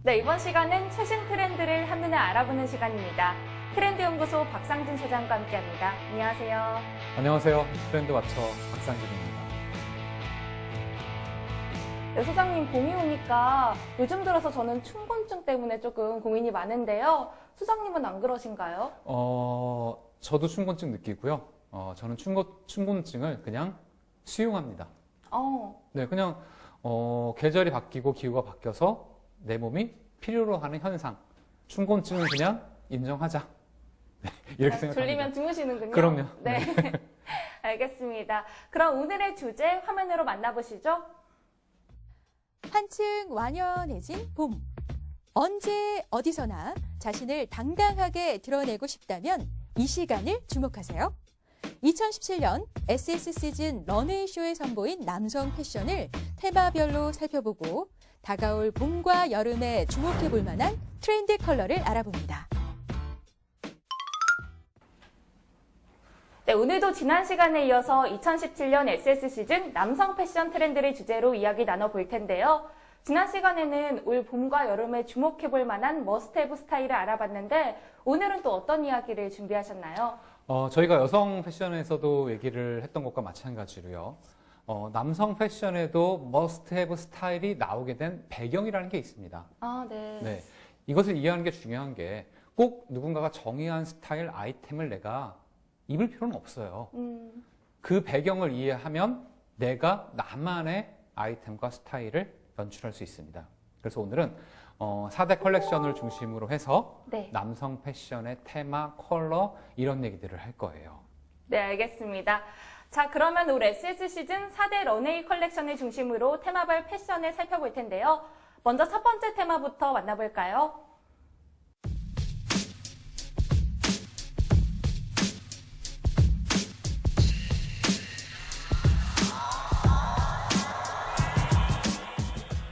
네, 이번 시간은 최신 트렌드를 한눈에 알아보는 시간입니다. 트렌드연구소 박상진 소장과 함께합니다. 안녕하세요. 안녕하세요. 트렌드 와처 박상진입니다. 네, 소장님, 봄이 오니까 요즘 들어서 저는 춘곤증 때문에 조금 고민이 많은데요. 소장님은 안 그러신가요? 저도 춘곤증 느끼고요. 저는 춘곤증을 그냥 수용합니다. 네, 그냥 계절이 바뀌고 기후가 바뀌어서 내 몸이 필요로 하는 현상. 춘곤증은 그냥 인정하자. 네, 이렇게 생각합니다. 졸리면 주무시는군요. 그럼요. 네. 알겠습니다. 그럼 오늘의 주제 화면으로 만나보시죠. 한층 완연해진 봄. 언제 어디서나 자신을 당당하게 드러내고 싶다면 이 시간을 주목하세요. 2017년 SS 시즌 런웨이쇼에 선보인 남성 패션을 테마별로 살펴보고 다가올 봄과 여름에 주목해볼 만한 트렌드 컬러를 알아봅니다. 네, 오늘도 지난 시간에 이어서 2017년 SS 시즌 남성 패션 트렌드를 주제로 이야기 나눠볼 텐데요. 지난 시간에는 올 봄과 여름에 주목해볼 만한 머스트헤브 스타일을 알아봤는데 오늘은 또 어떤 이야기를 준비하셨나요? 저희가 여성 패션에서도 얘기를 했던 것과 마찬가지로요. 남성 패션에도 머스트헤브 스타일이 나오게 된 배경이라는 게 있습니다. 아, 네. 네, 이것을 이해하는 게 중요한 게 꼭 누군가가 정의한 스타일 아이템을 내가 입을 필요는 없어요. 그 배경을 이해하면 내가 나만의 아이템과 스타일을 연출할 수 있습니다. 그래서 오늘은 4대 컬렉션을 중심으로 해서 네. 남성 패션의 테마, 컬러 이런 얘기들을 할 거예요. 네, 알겠습니다. 자, 그러면 올 SS 시즌 4대 런웨이 컬렉션을 중심으로 테마별 패션을 살펴볼 텐데요. 먼저 첫 번째 테마부터 만나볼까요?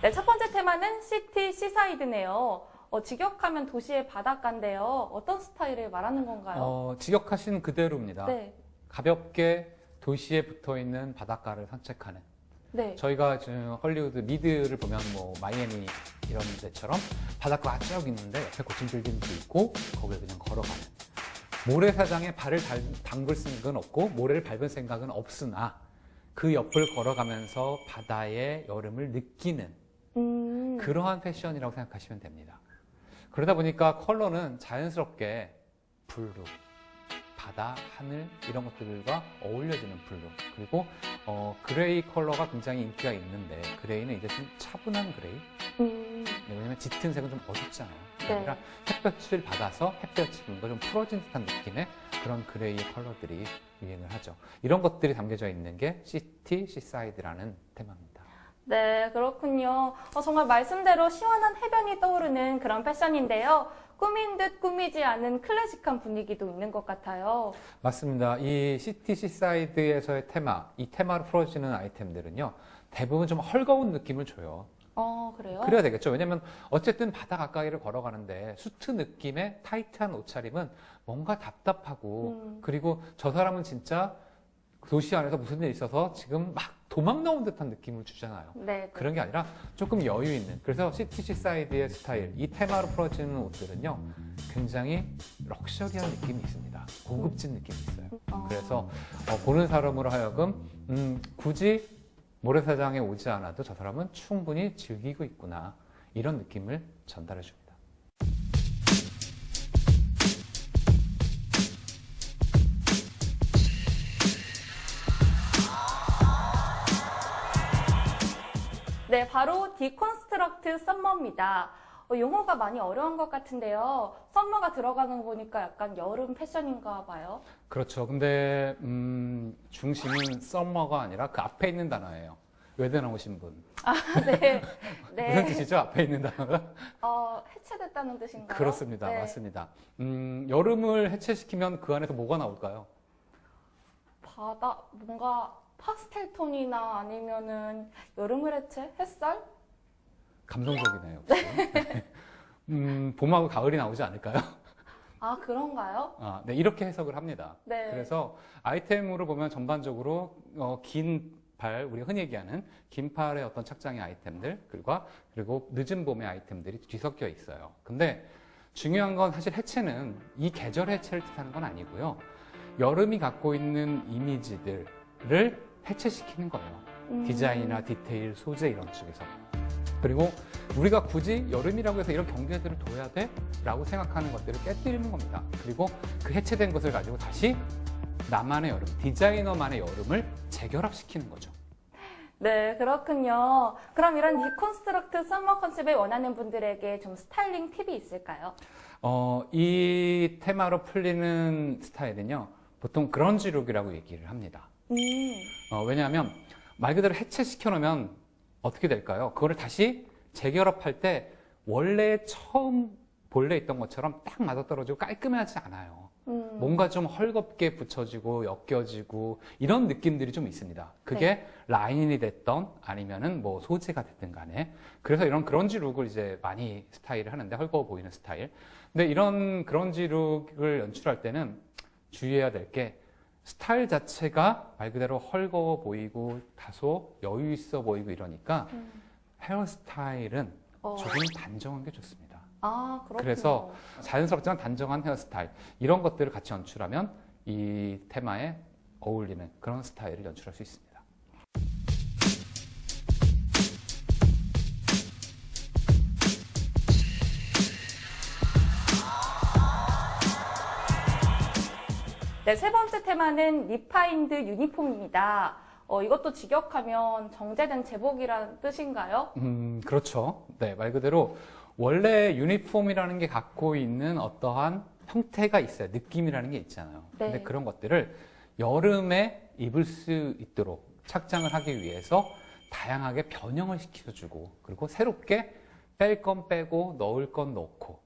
네, 첫 번째 테마는 시티 시사이드네요. 직역하면 도시의 바닷가인데요. 어떤 스타일을 말하는 건가요? 직역하신 그대로입니다. 네. 가볍게 도시에 붙어있는 바닷가를 산책하는. 네. 저희가 지금 헐리우드 미드를 보면 뭐 마이애미 이런 데처럼 바닷가가 쭉 있는데 옆에 고층 빌딩도 있고 거기에 그냥 걸어가는. 모래사장에 발을 담글 생각은 없고 모래를 밟을 생각은 없으나 그 옆을 걸어가면서 바다의 여름을 느끼는 그러한 패션이라고 생각하시면 됩니다. 그러다 보니까 컬러는 자연스럽게 블루, 바다, 하늘 이런 것들과 어울려지는 블루, 그리고 그레이 컬러가 굉장히 인기가 있는데 그레이는 이제 좀 차분한 그레이. 네, 왜냐면 짙은 색은 좀 어둡잖아요. 네. 아니라 햇볕을 받아서 햇볕이 뭔가 좀 풀어진 듯한 느낌의 그런 그레이 컬러들이 유행을 하죠. 이런 것들이 담겨져 있는 게 시티 시사이드라는 테마입니다. 네, 그렇군요. 정말 말씀대로 시원한 해변이 떠오르는 그런 패션인데요. 꾸민 듯 꾸미지 않은 클래식한 분위기도 있는 것 같아요. 맞습니다. 이 시티 시사이드에서의 테마, 이 테마로 풀어지는 아이템들은요, 대부분 좀 헐거운 느낌을 줘요. 그래요? 그래야 되겠죠. 왜냐면 어쨌든 바다 가까이를 걸어가는데 수트 느낌의 타이트한 옷차림은 뭔가 답답하고 그리고 저 사람은 진짜 도시 안에서 무슨 일이 있어서 지금 막 도망 나온 듯한 느낌을 주잖아요. 네. 그런 게 아니라 조금 여유 있는. 그래서 시티 사이드의 스타일, 이 테마로 풀어지는 옷들은요, 굉장히 럭셔리한 느낌이 있습니다. 고급진 느낌이 있어요. 그래서 보는 사람으로 하여금 굳이 모래사장에 오지 않아도 저 사람은 충분히 즐기고 있구나, 이런 느낌을 전달해 줍니다. 네, 바로 디콘스트럭트 썸머입니다. 용어가 많이 어려운 것 같은데요. 썸머가 들어가는 거 보니까 약간 여름 패션인가 봐요. 그렇죠. 근데 중심은 썸머가 아니라 그 앞에 있는 단어예요. 외대 나오신 분. 네. 네. 무슨 뜻이죠? 앞에 있는 단어가? 해체됐다는 뜻인가요? 그렇습니다. 네. 맞습니다. 여름을 해체시키면 그 안에서 뭐가 나올까요? 바다, 뭔가 파스텔 톤이나 아니면은 여름을 해체? 햇살? 감성적이네요. 봄하고 가을이 나오지 않을까요? 아, 그런가요? 네, 이렇게 해석을 합니다. 네. 그래서 아이템으로 보면 전반적으로 긴 긴팔, 우리가 흔히 얘기하는 긴팔의 어떤 착장의 아이템들, 그리고 늦은 봄의 아이템들이 뒤섞여 있어요. 근데 중요한 건 사실 해체는 이 계절 해체를 뜻하는 건 아니고요. 여름이 갖고 있는 이미지들을 해체시키는 거예요. 디자인이나 디테일, 소재 이런 쪽에서. 그리고 우리가 굳이 여름이라고 해서 이런 경계들을 둬야 돼? 라고 생각하는 것들을 깨뜨리는 겁니다. 그리고 그 해체된 것을 가지고 다시 나만의 여름, 디자이너만의 여름을 재결합시키는 거죠. 네, 그렇군요. 그럼 이런 디콘스트럭트 썸머 컨셉을 원하는 분들에게 좀 스타일링 팁이 있을까요? 이 테마로 풀리는 스타일은요, 보통 그런지 룩이라고 얘기를 합니다. 왜냐하면 말 그대로 해체시켜 놓으면 어떻게 될까요? 그거를 다시 재결합할 때 원래 처음 본래 있던 것처럼 딱 맞아떨어지고 깔끔하지 않아요. 뭔가 좀 헐겁게 붙여지고 엮여지고 이런 느낌들이 좀 있습니다. 그게 네. 라인이 됐던 아니면은 뭐 소재가 됐든 간에. 그래서 이런 그런지 룩을 이제 많이 스타일을 하는데, 헐거워 보이는 스타일. 근데 이런 그런지 룩을 연출할 때는 주의해야 될 게, 스타일 자체가 말 그대로 헐거워 보이고 다소 여유 있어 보이고 이러니까 헤어스타일은 조금 단정한 게 좋습니다. 아, 그렇군요. 그래서 자연스럽지만 단정한 헤어스타일, 이런 것들을 같이 연출하면 이 테마에 어울리는 그런 스타일을 연출할 수 있습니다. 네, 세 번째 테마는 리파인드 유니폼입니다. 이것도 직역하면 정제된 제복이라는 뜻인가요? 그렇죠. 네, 말 그대로 원래 유니폼이라는 게 갖고 있는 어떠한 형태가 있어요. 느낌이라는 게 있잖아요. 네. 근데 그런 것들을 여름에 입을 수 있도록 착장을 하기 위해서 다양하게 변형을 시켜주고, 그리고 새롭게 뺄 건 빼고 넣을 건 넣고,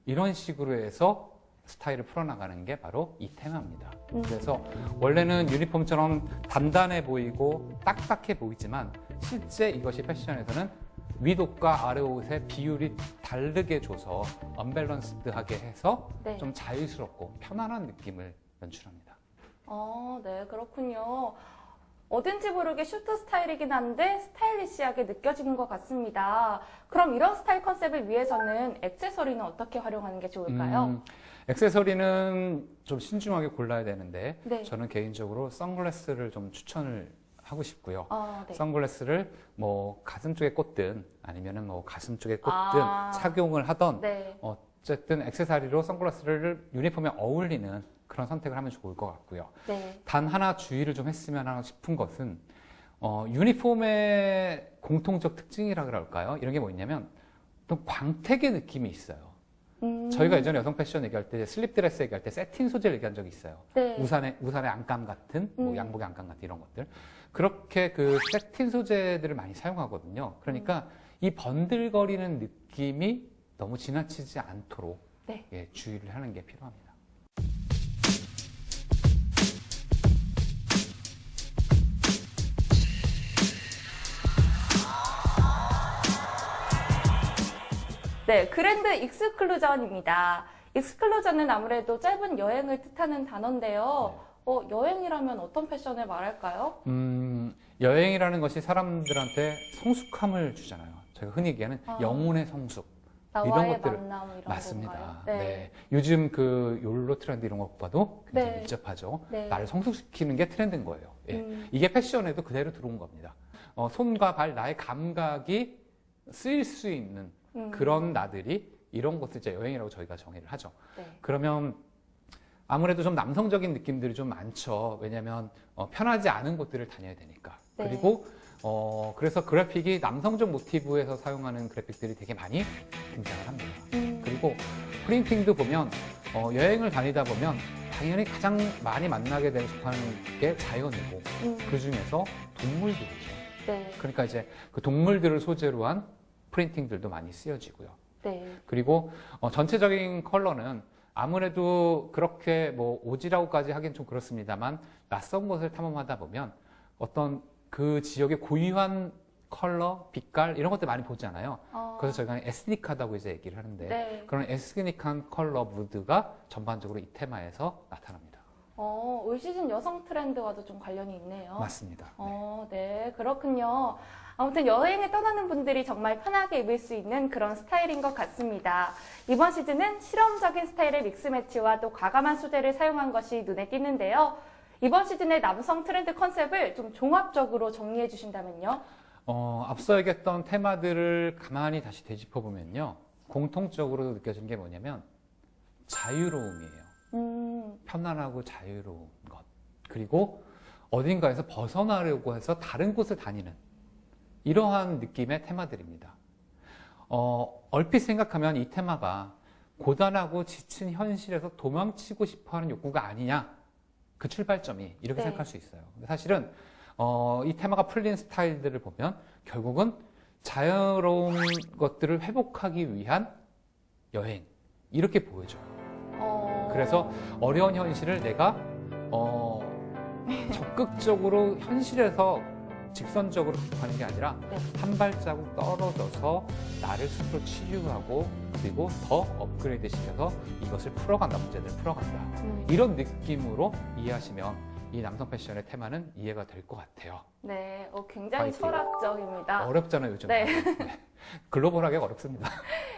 이런 식으로 해서 스타일을 풀어나가는 게 바로 이 테마입니다. 그래서 원래는 유니폼처럼 단단해 보이고 딱딱해 보이지만, 실제 이것이 패션에서는 윗옷과 아래옷의 비율이 다르게 줘서 언밸런스드하게 해서 네. 좀 자유스럽고 편안한 느낌을 연출합니다. 네, 그렇군요. 어딘지 모르게 슈트 스타일이긴 한데 스타일리시하게 느껴지는 것 같습니다. 그럼 이런 스타일 컨셉을 위해서는 액세서리는 어떻게 활용하는 게 좋을까요? 액세서리는 좀 신중하게 골라야 되는데, 네. 저는 개인적으로 선글라스를 좀 추천을 하고 싶고요. 네. 선글라스를 뭐 가슴 쪽에 꽂든 아니면은 뭐 가슴 쪽에 꽂든 착용을 하던, 네. 어쨌든 액세서리로 선글라스를 유니폼에 어울리는 그런 선택을 하면 좋을 것 같고요. 네. 단 하나 주의를 좀 했으면 하나 싶은 것은, 유니폼의 공통적 특징이라 그럴까요? 이런 게 뭐 있냐면 또 광택의 느낌이 있어요. 저희가 예전에 여성 패션 얘기할 때, 슬립드레스 얘기할 때 세틴 소재를 얘기한 적이 있어요. 네. 우산의 안감 같은, 뭐 양복의 안감 같은 이런 것들. 그렇게 그 세틴 소재들을 많이 사용하거든요. 그러니까 이 번들거리는 느낌이 너무 지나치지 않도록 네. 예, 주의를 하는 게 필요합니다. 네, 그랜드 익스클루전입니다. 익스클루전은 아무래도 짧은 여행을 뜻하는 단어인데요. 여행이라면 어떤 패션을 말할까요? 여행이라는 것이 사람들한테 성숙함을 주잖아요. 제가 흔히 얘기하는 영혼의 성숙. 나와의 이런 것들을 만남 이런 맞습니다. 건가요? 네. 요즘 그 욜로 트렌드 이런 것과도 굉장히 네. 밀접하죠. 네. 나를 성숙시키는 게 트렌드인 거예요. 예. 이게 패션에도 그대로 들어온 겁니다. 손과 발, 나의 감각이 쓰일 수 있는 그런 나들이, 이런 것을 이제 여행이라고 저희가 정의를 하죠. 네. 그러면 아무래도 좀 남성적인 느낌들이 좀 많죠. 왜냐하면 편하지 않은 곳들을 다녀야 되니까. 네. 그리고 그래서 그래픽이 남성적 모티브에서 사용하는 그래픽들이 되게 많이 등장을 합니다. 그리고 프린팅도 보면 여행을 다니다 보면 당연히 가장 많이 만나게 되는 접하는 게 자연이고, 그 중에서 동물들이죠. 네. 그러니까 이제 그 동물들을 소재로 한 프린팅들도 많이 쓰여지고요. 네. 그리고 전체적인 컬러는 아무래도 그렇게 뭐 오지라고까지 하긴 좀 그렇습니다만, 낯선 곳을 탐험하다 보면 어떤 그 지역의 고유한 컬러, 빛깔 이런 것들 많이 보잖아요. 그래서 저희가 에스닉하다고 이제 얘기를 하는데, 네. 그런 에스닉한 컬러 무드가 전반적으로 이 테마에서 나타납니다. 올 시즌 여성 트렌드와도 좀 관련이 있네요. 맞습니다. 네. 네, 그렇군요. 아무튼 여행을 떠나는 분들이 정말 편하게 입을 수 있는 그런 스타일인 것 같습니다. 이번 시즌은 실험적인 스타일의 믹스매치와 또 과감한 소재를 사용한 것이 눈에 띄는데요. 이번 시즌의 남성 트렌드 컨셉을 좀 종합적으로 정리해 주신다면요? 앞서 얘기했던 테마들을 가만히 다시 되짚어 보면요. 공통적으로 느껴진 게 뭐냐면 자유로움이에요. 편안하고 자유로운 것. 그리고 어딘가에서 벗어나려고 해서 다른 곳을 다니는 이러한 느낌의 테마들입니다. 얼핏 생각하면 이 테마가 고단하고 지친 현실에서 도망치고 싶어하는 욕구가 아니냐, 그 출발점이 이렇게 네. 생각할 수 있어요. 근데 사실은 이 테마가 풀린 스타일들을 보면 결국은 자유로운 것들을 회복하기 위한 여행, 이렇게 보여져요. 그래서 어려운 현실을 내가 적극적으로 현실에서 직선적으로 극복하는 게 아니라 네. 한 발자국 떨어져서 나를 스스로 치유하고 그리고 더 업그레이드 시켜서 이것을 풀어간다, 문제들을 풀어간다. 이런 느낌으로 이해하시면 이 남성 패션의 테마는 이해가 될 것 같아요. 네, 굉장히 파이팅. 철학적입니다. 어렵잖아요, 요즘. 네. 네. 글로벌하기가 어렵습니다.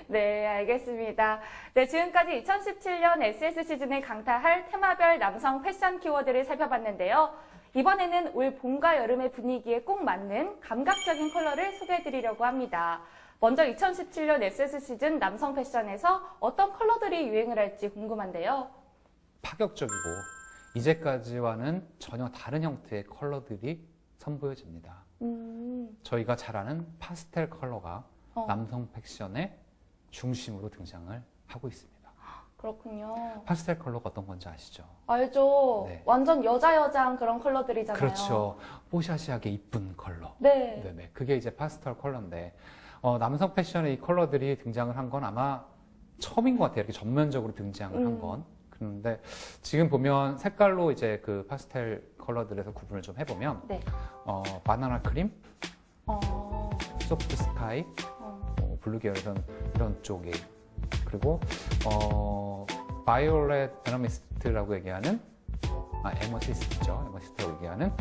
네, 알겠습니다. 네, 지금까지 2017년 SS 시즌을 강타할 테마별 남성 패션 키워드를 살펴봤는데요. 이번에는 올 봄과 여름의 분위기에 꼭 맞는 감각적인 컬러를 소개해드리려고 합니다. 먼저 2017년 SS 시즌 남성 패션에서 어떤 컬러들이 유행을 할지 궁금한데요. 파격적이고 이제까지와는 전혀 다른 형태의 컬러들이 선보여집니다. 저희가 잘 아는 파스텔 컬러가 남성 패션의 중심으로 등장을 하고 있습니다. 그렇군요. 파스텔 컬러가 어떤 건지 아시죠? 알죠. 네. 완전 여자여자한 그런 컬러들이잖아요. 그렇죠. 뽀샤시하게 이쁜 컬러. 네. 네네. 그게 이제 파스텔 컬러인데 남성 패션에 이 컬러들이 등장을 한 건 아마 처음인 것 같아요. 이렇게 전면적으로 등장을 한 건. 그런데 지금 보면 색깔로 이제 그 파스텔 컬러들에서 구분을 좀 해보면 네. 바나나 크림, 소프트 소프트 스카이, 블루 계열에서는 이런 쪽에 그리고 바이올렛 에너미스트라고 얘기하는 에머시스트죠. 에머시스트라고 얘기하는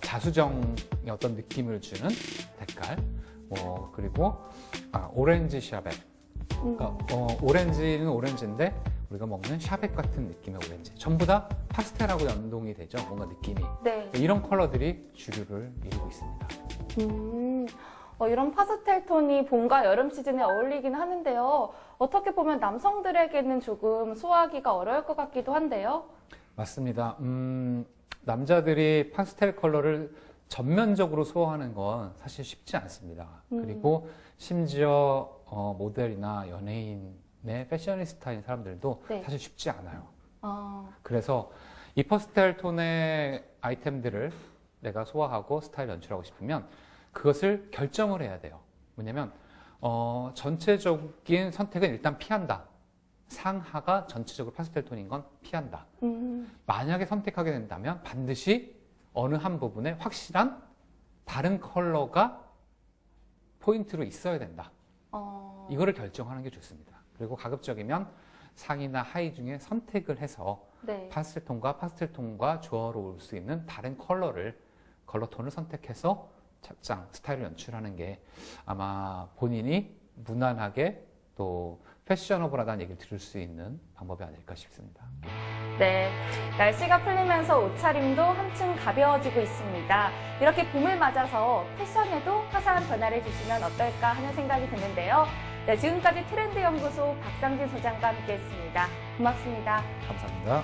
자수정의 어떤 느낌을 주는 색깔. 그리고 오렌지 샤벳. 그러니까 오렌지는 오렌지인데 우리가 먹는 샤벳 같은 느낌의 오렌지. 전부 다 파스텔하고 연동이 되죠. 뭔가 느낌이. 네. 이런 컬러들이 주류를 이루고 있습니다. 이런 파스텔 톤이 봄과 여름 시즌에 어울리긴 하는데요. 어떻게 보면 남성들에게는 조금 소화하기가 어려울 것 같기도 한데요. 맞습니다. 남자들이 파스텔 컬러를 전면적으로 소화하는 건 사실 쉽지 않습니다. 그리고 심지어 모델이나 연예인의 패셔니스타인 사람들도 네. 사실 쉽지 않아요. 그래서 그래서 이 파스텔 톤의 아이템들을 내가 소화하고 스타일 연출하고 싶으면 그것을 결정을 해야 돼요. 뭐냐면 전체적인 선택은 일단 피한다. 상하가 전체적으로 파스텔 톤인 건 피한다. 만약에 선택하게 된다면 반드시 어느 한 부분에 확실한 다른 컬러가 포인트로 있어야 된다. 이거를 결정하는 게 좋습니다. 그리고 가급적이면 상의나 하의 중에 선택을 해서 네. 파스텔 톤과 조화로울 수 있는 다른 컬러 톤을 선택해서 착장, 스타일을 연출하는 게 아마 본인이 무난하게 또 패셔너블하다는 얘기를 들을 수 있는 방법이 아닐까 싶습니다. 네, 날씨가 풀리면서 옷차림도 한층 가벼워지고 있습니다. 이렇게 봄을 맞아서 패션에도 화사한 변화를 주시면 어떨까 하는 생각이 드는데요. 네, 지금까지 트렌드연구소 박상진 소장과 함께했습니다. 고맙습니다. 감사합니다.